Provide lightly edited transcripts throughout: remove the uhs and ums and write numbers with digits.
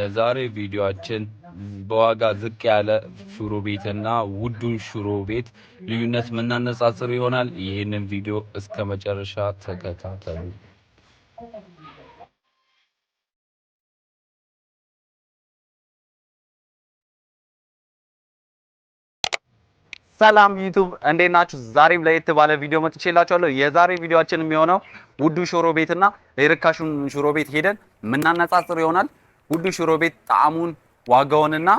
የዛሬ ቪዲዮአችን በዋጋ ዝቅ ያለ ሽሮ ቤትና ውዱን ሽሮ ቤት ልዩነት የምናነጻጽር ይሆናል። ይህንን ቪዲዮ እስከ መጨረሻ ተከታተሉ። ሰላም ዩቲዩብ እንዴት ናችሁ? ዛሬም ለየት ባለ ቪዲዮ መጥቼላችኋለሁ። የዛሬ ቪዲዮአችን የሚሆነው ውዱ ሽሮ ቤትና የርካሹን ሽሮ ቤት ሄደን የምናነጻጽር ይሆናል። ውዱ ሽሮ ቤት ጣዕሙን፣ ዋጋውንና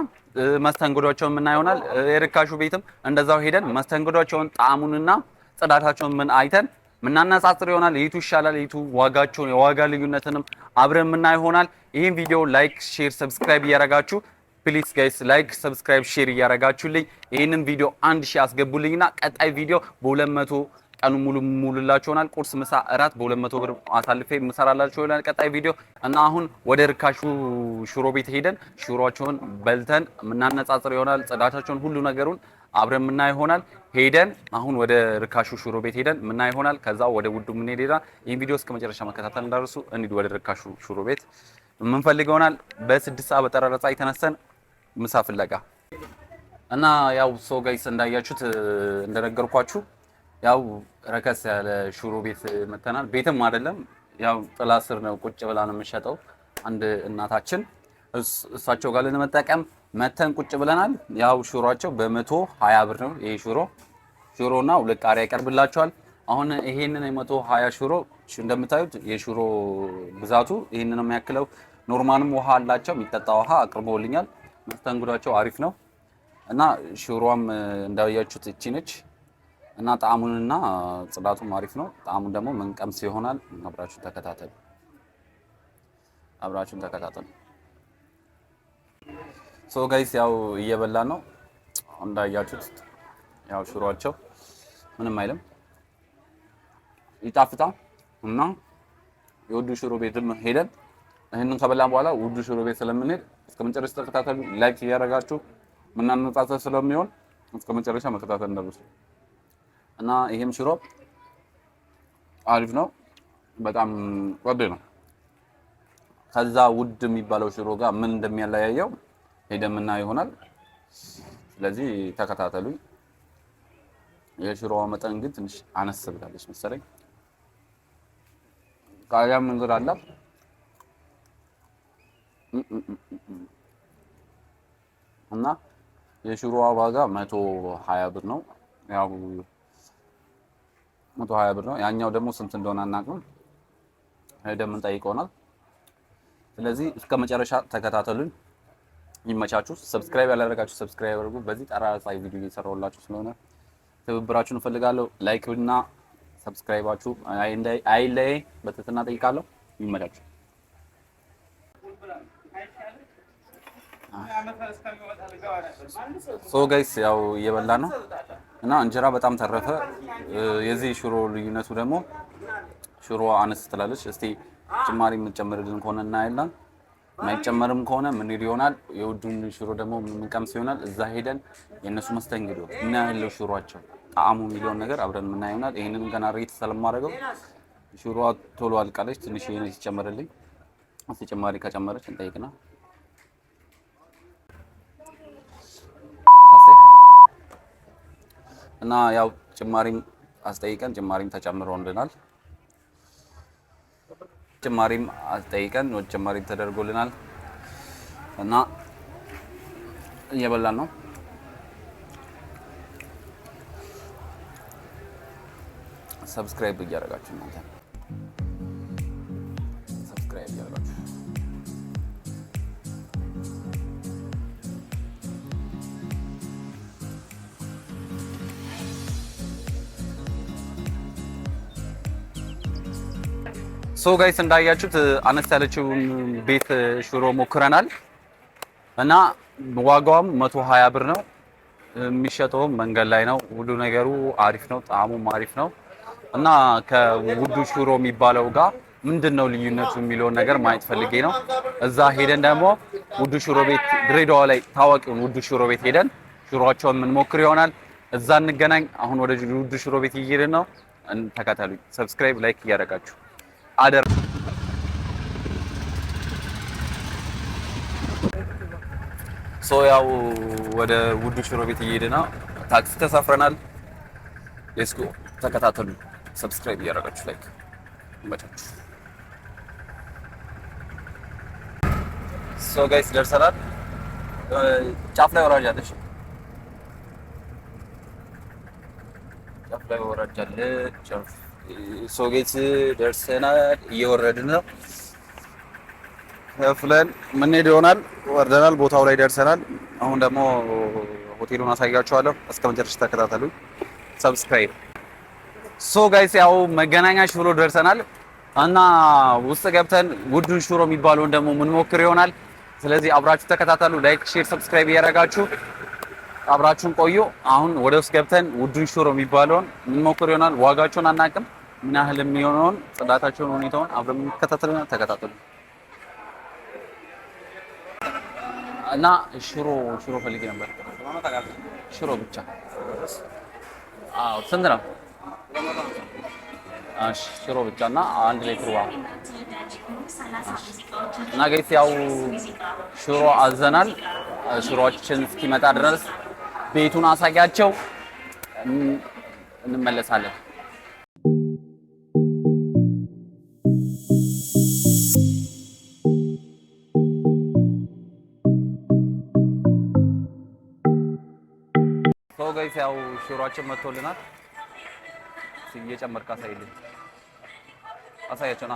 መስተንግዶቸውን የምናይ ይሆናል። የርካሹ ቤትም እንደዛው ሄደን መስተንግዶቸውን፣ ጣዕሙንና ጽዳታቸውን ምን አይተን የምናነጻጽር ይሆናል። የቱ ይሻላል፣ የቱ ዋጋቸውን፣ የዋጋ ልዩነትንም አብረን የምናይ ይሆናል። ይህን ቪዲዮ ላይክ፣ ሼር፣ ሰብስክራይብ እያደረጋችሁ ፕሊዝ ጋይስ ላይክ ሰብስክራይብ ሼር እያደረጋችሁልኝ ይሄንን ቪዲዮ 1000 አስገቡልኝና ቀጣይ ቪዲዮ በ200 ቀኑ ሙሉላችሁ ይሆናል። ቁርስ፣ ምሳ፣ እራት በ200 ብር አሳልፌ ምሰራላችሁ ይሆናል ቀጣይ ቪዲዮ እና አሁን ወደ ርካሹ ሽሮ ቤት ሄደን ሽሮአቸውን በልተን የምናነጻጽር ይሆናል። ጽዳታቸውን፣ ሁሉ ነገሩን አብረን የምናይ ይሆናል። ሄደን አሁን ወደ ርካሹ ሽሮ ቤት ሄደን የምናይ ይሆናል። ከዛ ወደ ውዱ ምን ሄደና ይሄን ቪዲዮ እስከ መጨረሻ መከታተል እንዳትረሱ። እንሂድ ወደ ርካሹ ሽሮ ቤት የምንፈልገው ይሆናል። በ6 ሰዓት በጠራራ ፀሐይ ተነስተን ምሳ ፍለጋ እና ያው ሶ ጋይስ እንዳያችሁት እንደነገርኳችሁ ያው ረከስ ያለ ሽሮ ቤት መተናል። ቤትም አይደለም ያው ጥላ ስር ነው ቁጭ ብላ ነው የምትሸጠው አንድ እናታችን። እሳቸው ጋር ለመጠቀም መተን ቁጭ ብለናል። ያው ሽሮአቸው በ120 ብር ነው። ይሄ ሽሮና ሁለት ቃሪያ ይቀርብላቸዋል። አሁን ይሄንን የ120 ሽሮ እንደምታዩት የሽሮ ብዛቱ ይሄንን ነው የሚያክለው። ኖርማልም ውሃ አላቸው፣ የሚጠጣ ውሃ አቅርቦልኛል። መስተንግዷቸው አሪፍ ነው እና ሽሮም እንዳያችሁት እቺ ነች እና ጣዕሙንና ጽዳቱም አሪፍ ነው። ጣዕሙን ደግሞ መንቀምስ ይሆናል። አብራችሁን ተከታተሉ። ሶ ጋይስ ያው እየበላን ነው እንዳያችሁት። ያው ሽሮአቸው ምንም አይልም፣ ይጣፍጣል እና የውዱ ሽሮ ቤትም ሄደን ይሄንን ከበላን በኋላ ውዱ ሽሮ ቤት ስለምንሄድ እስከ መጨረሻ ተከታተሉ። ላይክ እያደረጋችሁ ምናነጻጸር ስለሚሆን እስከ መጨረሻ መከታተል እንዳትረሱ እና ይሄም ሽሮ አሪፍ ነው፣ በጣም ቆንጆ ነው። ከዛ ውድ የሚባለው ሽሮ ጋር ምን እንደሚያለያየው ሄደን የምናየው ይሆናል። ስለዚህ ተከታተሉኝ። የሽሮዋ መጠን ግን ትንሽ አነስ ብላለች መሰለኝ። ቃሪያም እንግዲህ አለ እና የሽሮዋ ዋጋ 120 ብር ነው። ያው 120 ብር ነው። ያኛው ደግሞ ስንት እንደሆነ አናውቅም፣ ሄደን የምንጠይቀው ይሆናል። ስለዚህ እስከ መጨረሻ ተከታተሉኝ። ይመቻችሁ። ሰብስክራይብ ያላደረጋችሁ ሰብስክራይብ አድርጉ። በዚህ ጠራራ ፀሐይ ቪዲዮ እየሰራሁላችሁ ስለሆነ ትብብራችሁን እፈልጋለሁ። ላይክ እና ሰብስክራይባችሁ አይለይ በትህትና ጠይቃለሁ። ይመቻችሁ። ሶ ጋይስ ያው እየበላ ነው እና እንጀራ በጣም ተረፈ። የዚህ ሽሮ ልዩነቱ ደግሞ ሽሮዋ አነስ ትላለች። እስቲ ጭማሪ የምትጨምርልን ከሆነ እናያለን። የማይጨመርም ከሆነ ምን ይሆናል? የውዱን ሽሮ ደግሞ የምንቀምስ ይሆናል። እዛ ሄደን የእነሱ መስተንግዶ እና ያለው ሽሮአቸው ጣዕሙ የሚለውን ነገር አብረን የምናይ ይሆናል። ይሄንን ገና ሬት ስለማደርገው ሽሮዋ ቶሎ አልቃለች። ትንሽ ይሄን ሲጨመርልኝ እስቲ ጭማሪ ከጨመረች እንጠይቅና እና ያው ጭማሪም አስጠይቀን ጭማሪም ተጨምሮልናል። ጭማሪም አስጠይቀን ወደ ጭማሪም ተደርጎልናል እና እየበላን ነው። ሰብስክራይብ እያደረጋችሁ እናንተ ሰብስክራይብ እያደረጋችሁ ሶ ጋይስ እንዳያችሁት አነስ ያለችውን ቤት ሽሮ ሞክረናል እና ዋጋውም 120 ብር ነው። የሚሸጠውም መንገድ ላይ ነው። ሁሉ ነገሩ አሪፍ ነው፣ ጣዕሙም አሪፍ ነው እና ከውዱ ሽሮ የሚባለው ጋር ምንድነው ልዩነቱ የሚለውን ነገር ማየት ፈልጌ ነው። እዛ ሄደን ደግሞ ውዱ ሽሮ ቤት ድሬዳዋ ላይ ታዋቂውን ውዱ ሽሮ ቤት ሄደን ሽሮአቸውን የምንሞክር ይሆናል። እዛ እንገናኝ። አሁን ወደ ውዱ ሽሮ ቤት እየሄድን ነው። ተከታተሉኝ። ሰብስክራይብ ላይክ እያደረጋችሁ አደር ያው ወደ ውዱ ሽሮ ቤት እየሄድን ነው። ታክሲ ተሳፍረናል። ሌትስ ጎ ተከታተሉ። ሰብስክራይብ እያደረጋችሁ ላይክ ይመቻችሁ። ጋይስ ደርሰናል። ጫፍ ላይ ወራጅ አለች። ጫፍ ላይ ወራጅ አለች። ጋይስ ደርሰናል። እየወረድን ነው። ከፍለን የምንሄድ ይሆናል። ወርደናል። ቦታው ላይ ደርሰናል። አሁን ደግሞ ሆቴሉን አሳያችኋለሁ። እስከ መጨረሻ ተከታተሉ። ሰብስክራይብ ጋይስ ያው መገናኛ ሽሮ ደርሰናል እና ውስጥ ገብተን ውዱን ሽሮ የሚባለውን ደግሞ የምንሞክር ይሆናል። ስለዚህ አብራችሁ ተከታተሉ። ላይክ፣ ሼር፣ ሰብስክራይብ እያደረጋችሁ አብራችሁን ቆዩ። አሁን ወደ ውስጥ ገብተን ውዱን ሽሮ የሚባለውን የምንሞክር ይሆናል። ዋጋቸውን አናውቅም፣ ምን ያህል የሚሆነውን ጽዳታቸውን፣ ሁኔታውን አብረን የምንከታተልና ተከታተሉ እና ሽሮ ፈልጌ ነበር። ሽሮ ብቻ ስንት ነው? ሽሮ ብቻ እና 1 ሊትር ውሃ እና ጋይስ ያው ሽሮ አዘናል። ሽሮችን እስኪመጣ ድረስ ቤቱን አሳያቸው እንመለሳለን። ጋይስ ያው ሽሮአችን መጥቶልናል። እየጨመርክ አሳያቸው ና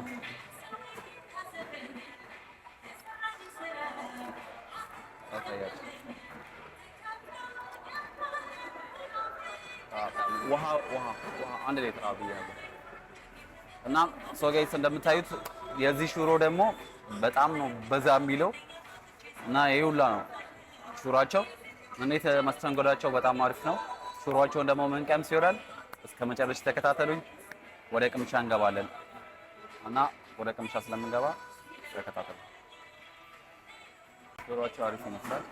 ውሃ 1 ሊትር አብያለሁ እና ጋይስ እንደምታዩት የዚህ ሽሮ ደግሞ በጣም ነው በዛ የሚለው እና ይሁላ ነው ሽሮአቸው። እንዴት መስተንግዷቸው በጣም አሪፍ ነው። ሽሮአቸውን ደግሞ መንቀምስ ይወራል። እስከ መጨረሻ ተከታተሉኝ። ወደ ቅምሻ እንገባለን እና ወደ ቅምሻ ስለምንገባ ተከታተሉ። ሽሮአቸው አሪፍ ይመስላል።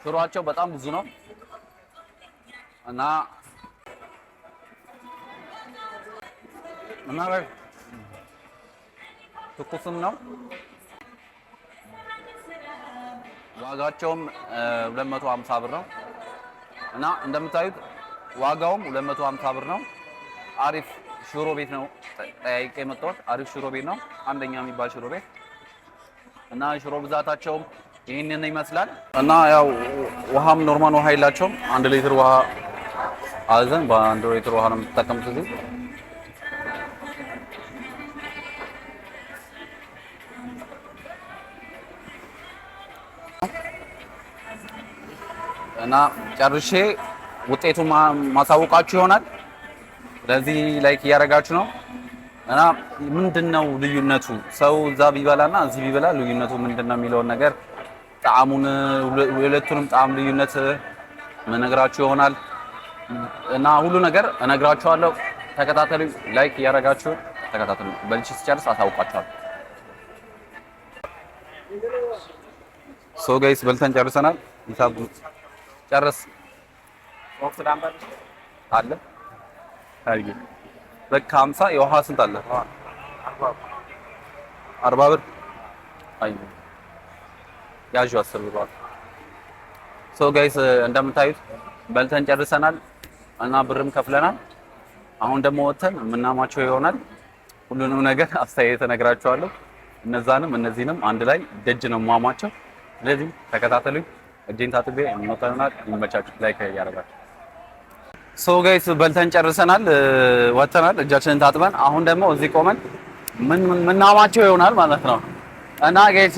ሽሮአቸው በጣም ብዙ ነው እና ትኩስም ነው። ዋጋቸውም 250 ብር ነው እና እንደምታዩት ዋጋውም 250 ብር ነው። አሪፍ ሽሮ ቤት ነው። ጠያይቄ የመጣሁት አሪፍ ሽሮ ቤት ነው። አንደኛ የሚባል ሽሮ ቤት እና ሽሮ ብዛታቸውም ይህንን ይመስላል እና ያው ውሃም ኖርማል ውሃ የላቸውም። 1 ሊትር ውሃ አዘን በ1 ሊትር ውሃ ነው የምትጠቀሙት እዚህ እና ጨርሼ ውጤቱን ማሳወቃችሁ ይሆናል። ለዚህ ላይክ እያደረጋችሁ ነው እና ምንድነው ልዩነቱ ሰው እዛ ቢበላና እዚህ ቢበላ ልዩነቱ ምንድነው የሚለውን ነገር ጣዕሙን የሁለቱንም ጣዕም ልዩነት መነግራችሁ ይሆናል እና ሁሉ ነገር እነግራችኋለሁ። ተከታተሉ። ላይክ እያደረጋችሁ ተከታተሉ። በልቼ ስጨርስ አሳውቃችኋለሁ። ጋይስ በልተን ጨርሰናል። ሂሳብ ጨርስ ወቅት ዳምበር አለ ታርጌ በቃ 50 የውሃ ስንት አለ? 40 ብር አይ ያዡ 10 ብር። ጋይስ እንደምታዩት በልተን ጨርሰናል እና ብርም ከፍለናል። አሁን ደግሞ ወተን የምናማቸው ይሆናል። ሁሉንም ነገር አስተያየት እነግራችኋለሁ። እነዛንም እነዚህንም አንድ ላይ ደጅ ነው የማማቸው። ስለዚህ ተከታተሉኝ። እጄን ታጥቤ እንወጣናል። ይመቻችሁ። ላይክ ያደርጋችሁ። ጋይስ በልተን ጨርሰናል፣ ወተናል እጃችንን ታጥበን። አሁን ደግሞ እዚህ ቆመን ምናማቸው ይሆናል ማለት ነው እና ጋይስ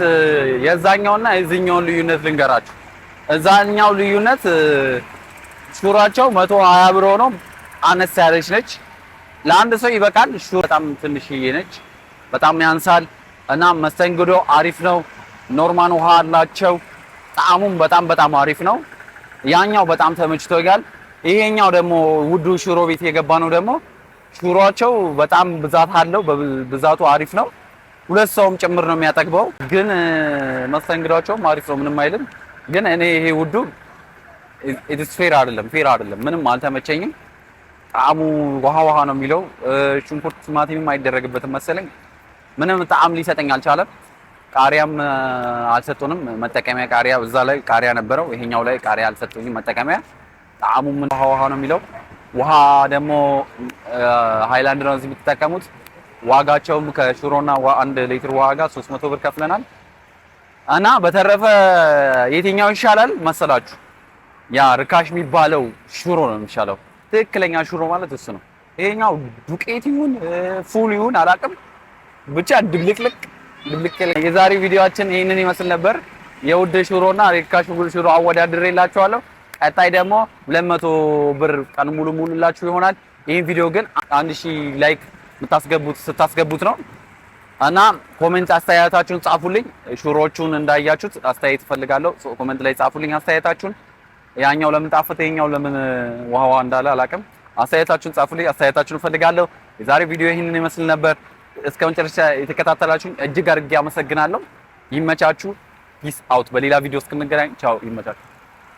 የዛኛውና የዚህኛውን ልዩነት ልንገራችሁ። እዛኛው ልዩነት ሹራቸው 120 ብር ሆኖ አነስ ያለች ነች። ለአንድ ሰው ይበቃል። ሹ በጣም ትንሽዬ ነች፣ በጣም ያንሳል እና መስተንግዶ አሪፍ ነው። ኖርማል ውሃ አላቸው። ጣዕሙም በጣም አሪፍ ነው። ያኛው በጣም ተመችቶኛል። ይሄኛው ደግሞ ውዱ ሽሮ ቤት የገባ ነው ደግሞ ሽሮአቸው በጣም ብዛት አለው። ብዛቱ አሪፍ ነው። 2 ሰውም ጭምር ነው የሚያጠግበው። ግን መስተንግዷቸውም አሪፍ ነው፣ ምንም አይልም። ግን እኔ ይሄ ውዱ ፌር አይደለም፣ ምንም አልተመቸኝም። ጣዕሙ ውሃ ነው የሚለው። ሽንኩርት ቲማቲምም አይደረግበትም መሰለኝ። ምንም ጣዕም ሊሰጠኝ አልቻለም። ቃሪያም አልሰጡንም። መጠቀሚያ ቃሪያ እዛ ላይ ቃሪያ ነበረው፣ ይሄኛው ላይ ቃሪያ አልሰጡኝም መጠቀሚያ። ጣዕሙ ምን ውሃ ነው የሚለው። ውሃ ደግሞ ሃይላንድ ነው እዚህ የምትጠቀሙት። ዋጋቸውም ከሽሮና 1 ሊትር ውሃ ጋር 300 ብር ከፍለናል። እና በተረፈ የትኛው ይሻላል መሰላችሁ? ያ ርካሽ የሚባለው ሽሮ ነው የሚሻለው። ትክክለኛ ሽሮ ማለት እሱ ነው። ይሄኛው ዱቄት ይሁን ፉል ይሁን አላውቅም፣ ብቻ ድብልቅልቅ። የዛሬ ቪዲዮአችን ይሄንን ይመስል ነበር። የውድ ሽሮና ርካሽ ሽሮ አወዳድሬላችኋለሁ። ቀጣይ ደግሞ 200 ብር ቀን ሙሉ ሙሉላችሁ ይሆናል። ይሄን ቪዲዮ ግን 1000 ላይክ ስታስገቡት ነው። እና ኮሜንት አስተያየታችሁን ጻፉልኝ። ሽሮቹን እንዳያችሁት አስተያየት ፈልጋለሁ። ኮሜንት ላይ ጻፉልኝ አስተያየታችሁን። ያኛው ለምን ጣፈተ ይሄኛው ለምን ውሃ እንዳለ አላውቅም። አስተያየታችሁን ጻፉልኝ። አስተያየታችሁን ፈልጋለሁ። የዛሬ ቪዲዮ ይሄንን ይመስል ነበር። እስከ መጨረሻ የተከታተላችሁኝ እጅግ አድርጌ አመሰግናለሁ። ይመቻችሁ። ፒስ አውት። በሌላ ቪዲዮ እስክንገናኝ ቻው። ይመቻችሁ።